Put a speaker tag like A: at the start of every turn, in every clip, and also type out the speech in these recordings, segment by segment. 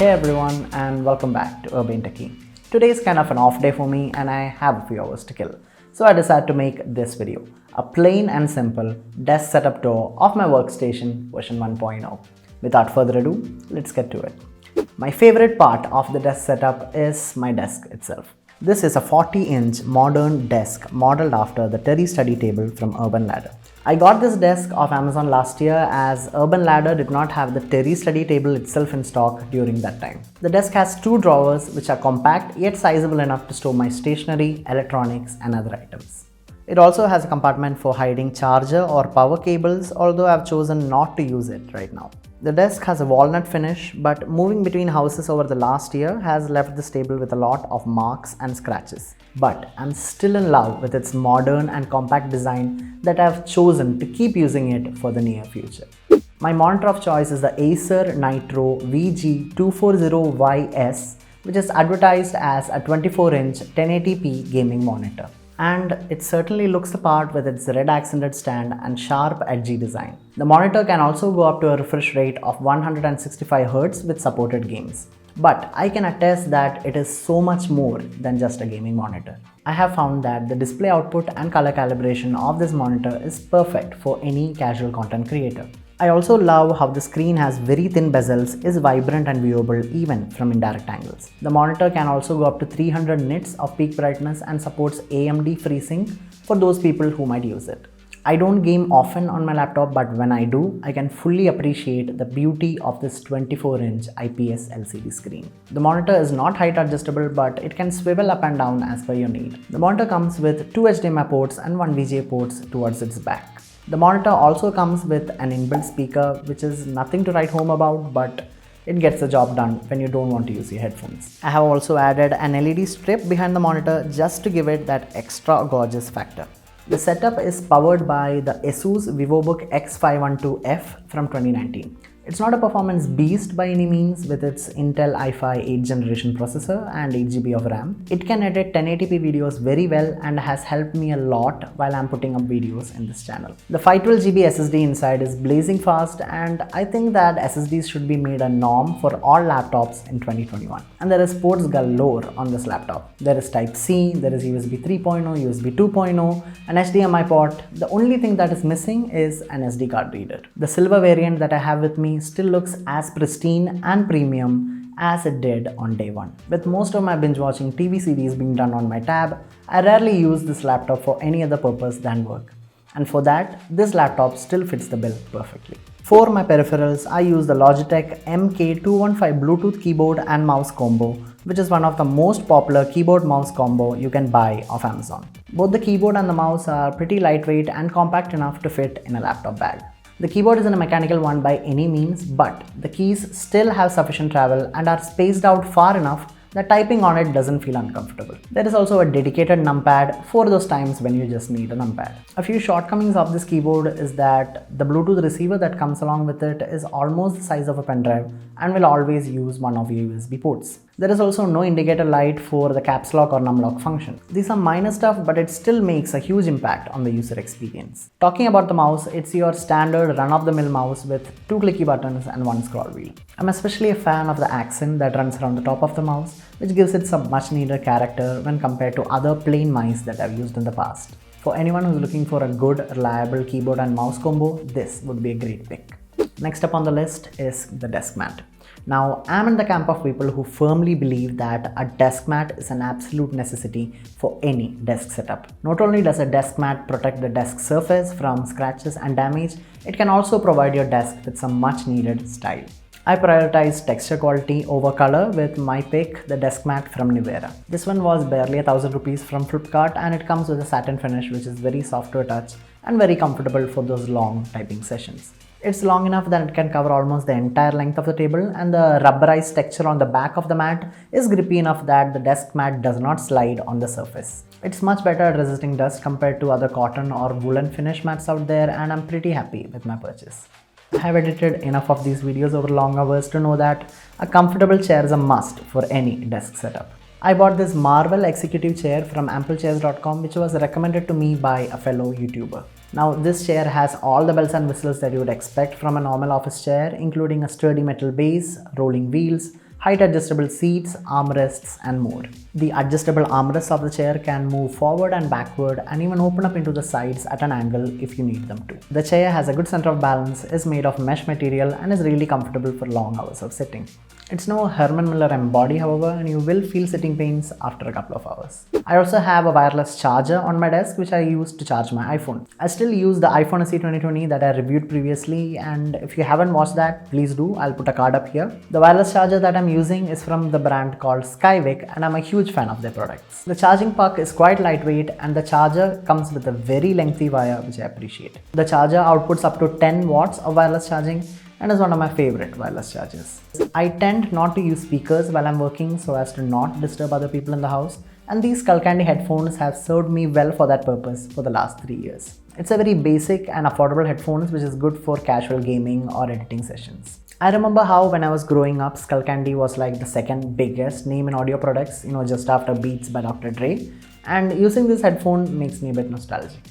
A: Hey everyone, and welcome back to Urban Techie. Today is kind of an off day for me and I have a few hours to kill. So I decided to make this video, a plain and simple desk setup tour of my workstation version 1.0. Without further ado, let's get to it. My favorite part of the desk setup is my desk itself. This is a 40-inch modern desk modeled after the Terry study table from Urban Ladder. I got this desk off Amazon last year as Urban Ladder did not have the Terry study table itself in stock during that time. The desk has two drawers which are compact yet sizable enough to store my stationery, electronics and other items. It also has a compartment for hiding charger or power cables, although I've chosen not to use it right now. The desk has a walnut finish, but moving between houses over the last year has left this table with a lot of marks and scratches. But I'm still in love with its modern and compact design that I've chosen to keep using it for the near future. My monitor of choice is the Acer Nitro VG240YS, which is advertised as a 24-inch 1080p gaming monitor. And it certainly looks the part with its red accented stand and sharp edgy design. The monitor can also go up to a refresh rate of 165Hz with supported games. But I can attest that it is so much more than just a gaming monitor. I have found that the display output and color calibration of this monitor is perfect for any casual content creator. I also love how the screen has very thin bezels, is vibrant and viewable even from indirect angles. The monitor can also go up to 300 nits of peak brightness and supports AMD FreeSync for those people who might use it. I don't game often on my laptop, but when I do, I can fully appreciate the beauty of this 24-inch IPS LCD screen. The monitor is not height adjustable, but it can swivel up and down as per your need. The monitor comes with two HDMI ports and one VGA ports towards its back. The monitor also comes with an inbuilt speaker, which is nothing to write home about, but it gets the job done when you don't want to use your headphones. I have also added an LED strip behind the monitor just to give it that extra gorgeous factor. The setup is powered by the ASUS VivoBook X512F from 2019. It's not a performance beast by any means with its Intel i5 8th generation processor and 8GB of RAM. It can edit 1080p videos very well and has helped me a lot while I'm putting up videos in this channel. The 512GB SSD inside is blazing fast, and I think that SSDs should be made a norm for all laptops in 2021. And there is ports galore on this laptop. There is Type-C, there is USB 3.0, USB 2.0, an HDMI port. The only thing that is missing is an SD card reader. The silver variant that I have with me still looks as pristine and premium as it did on day one. With most of my binge watching TV series being done on my tab, I rarely use this laptop for any other purpose than work. And for that, this laptop still fits the bill perfectly. For my peripherals, I use the Logitech MK215 Bluetooth keyboard and mouse combo, which is one of the most popular keyboard mouse combo you can buy off Amazon. Both the keyboard and the mouse are pretty lightweight and compact enough to fit in a laptop bag. The keyboard isn't a mechanical one by any means, but the keys still have sufficient travel and are spaced out far enough that typing on it doesn't feel uncomfortable. There is also a dedicated numpad for those times when you just need a numpad. A few shortcomings of this keyboard is that the Bluetooth receiver that comes along with it is almost the size of a pen drive and will always use one of your USB ports. There is also no indicator light for the caps lock or numlock function. These are minor stuff, but it still makes a huge impact on the user experience. Talking about the mouse, it's your standard run-of-the-mill mouse with two clicky buttons and one scroll wheel. I'm especially a fan of the accent that runs around the top of the mouse, which gives it some much needed character when compared to other plain mice that I've used in the past. For anyone who's looking for a good, reliable keyboard and mouse combo, this would be a great pick. Next up on the list is the desk mat. Now, I'm in the camp of people who firmly believe that a desk mat is an absolute necessity for any desk setup. Not only does a desk mat protect the desk surface from scratches and damage, it can also provide your desk with some much needed style. I prioritize texture quality over color with my pick, the desk mat from Nivera. This one was barely 1,000 rupees from Flipkart, and it comes with a satin finish which is very soft to touch and very comfortable for those long typing sessions. It's long enough that it can cover almost the entire length of the table, and the rubberized texture on the back of the mat is grippy enough that the desk mat does not slide on the surface. It's much better at resisting dust compared to other cotton or woolen finish mats out there, and I'm pretty happy with my purchase. I have edited enough of these videos over long hours to know that a comfortable chair is a must for any desk setup. I bought this Marvel executive chair from amplechairs.com, which was recommended to me by a fellow YouTuber. Now this chair has all the bells and whistles that you would expect from a normal office chair, including a sturdy metal base, rolling wheels, height adjustable seats, armrests and more. The adjustable armrests of the chair can move forward and backward and even open up into the sides at an angle if you need them to. The chair has a good center of balance, is made of mesh material and is really comfortable for long hours of sitting. It's no Herman Miller M-Body however, and you will feel sitting pains after a couple of hours. I also have a wireless charger on my desk which I use to charge my iPhone. I still use the iPhone SE 2020 that I reviewed previously, and if you haven't watched that, please do. I'll put a card up here. The wireless charger that I'm using is from the brand called Skywick, and I'm a huge fan of their products. The charging puck is quite lightweight and the charger comes with a very lengthy wire which I appreciate. The charger outputs up to 10 watts of wireless charging and is one of my favorite wireless chargers. I tend not to use speakers while I'm working so as to not disturb other people in the house, and these Skullcandy headphones have served me well for that purpose for the last 3 years. It's a very basic and affordable headphones which is good for casual gaming or editing sessions. I remember how when I was growing up, Skullcandy was like the second biggest name in audio products, just after Beats by Dr. Dre, and using this headphone makes me a bit nostalgic.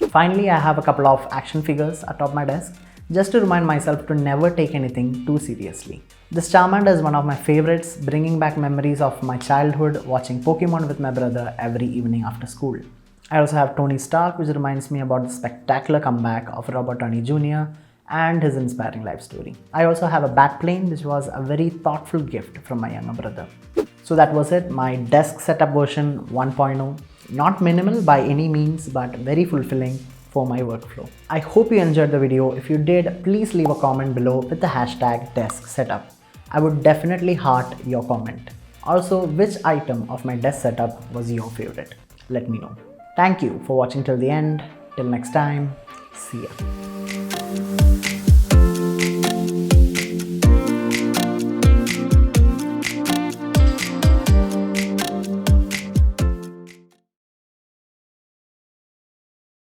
A: Finally, I have a couple of action figures atop my desk, just to remind myself to never take anything too seriously. This Charmander is one of my favorites, bringing back memories of my childhood watching Pokemon with my brother every evening after school. I also have Tony Stark, which reminds me about the spectacular comeback of Robert Downey Jr. and his inspiring life story. I also have a Batplane, which was a very thoughtful gift from my younger brother. So that was it, my desk setup version 1.0. Not minimal by any means, but very fulfilling for my workflow. I hope you enjoyed the video. If you did, please leave a comment below with the hashtag desk setup. I would definitely heart your comment. Also, which item of my desk setup was your favorite? Let me know. Thank you for watching till the end. Till next time, see ya.